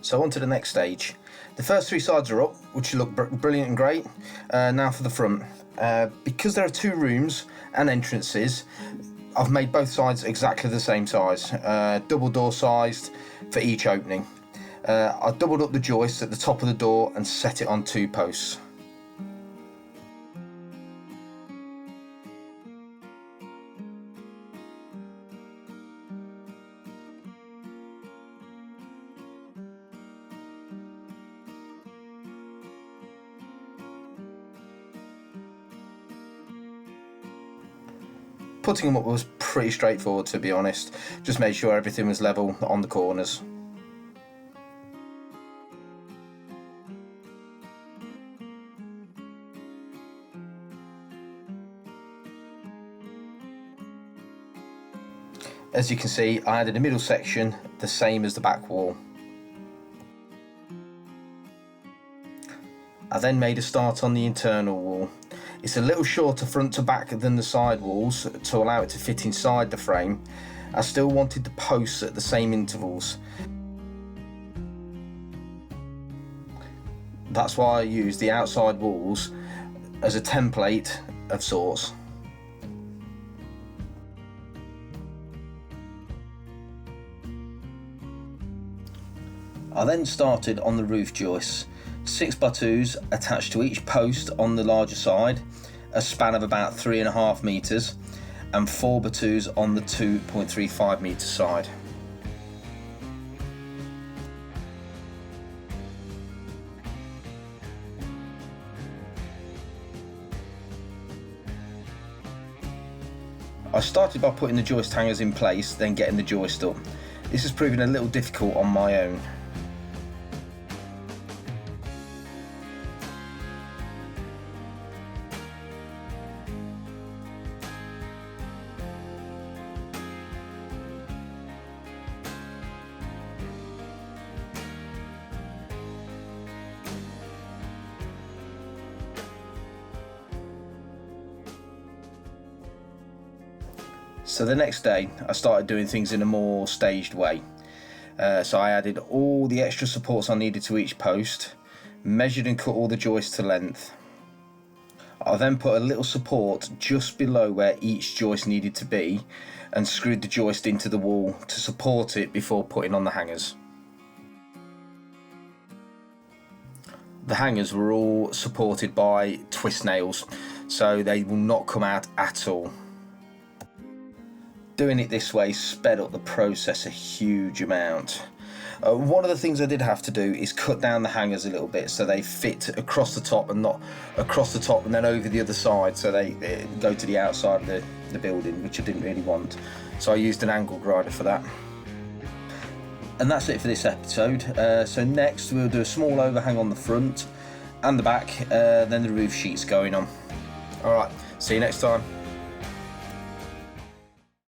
So on to the next stage. The first three sides are up, which look brilliant and great. Now for the front. Because there are two rooms and entrances, I've made both sides exactly the same size, double door sized for each opening. I doubled up the joist at the top of the door and set it on 2 posts. Putting them up was pretty straightforward, to be honest. Just made sure everything was level on the corners. As you can see, I added a middle section the same as the back wall. I then made a start on the internal wall. It's a little shorter front to back than the side walls to allow it to fit inside the frame. I still wanted the posts at the same intervals. That's why I used the outside walls as a template of sorts. I then started on the roof joists. 6x2s attached to each post on the larger side, a span of about 3.5 meters, and 4x2s on the 2.35 meter side. I started by putting the joist hangers in place, then getting the joist up. This has proven a little difficult on my own. So the next day I started doing things in a more staged way. So I added all the extra supports I needed to each post, measured and cut all the joists to length. I then put a little support just below where each joist needed to be and screwed the joist into the wall to support it before putting on the hangers. The hangers were all supported by twist nails, so they will not come out at all. Doing it this way sped up the process a huge amount. One of the things I did have to do is cut down the hangers a little bit so they fit across the top and not across the top and then over the other side, so they go to the outside of the building, which I didn't really want. So I used an angle grinder for that. And that's it for this episode. So next we'll do a small overhang on the front and the back, then the roof sheets going on. Alright, see you next time.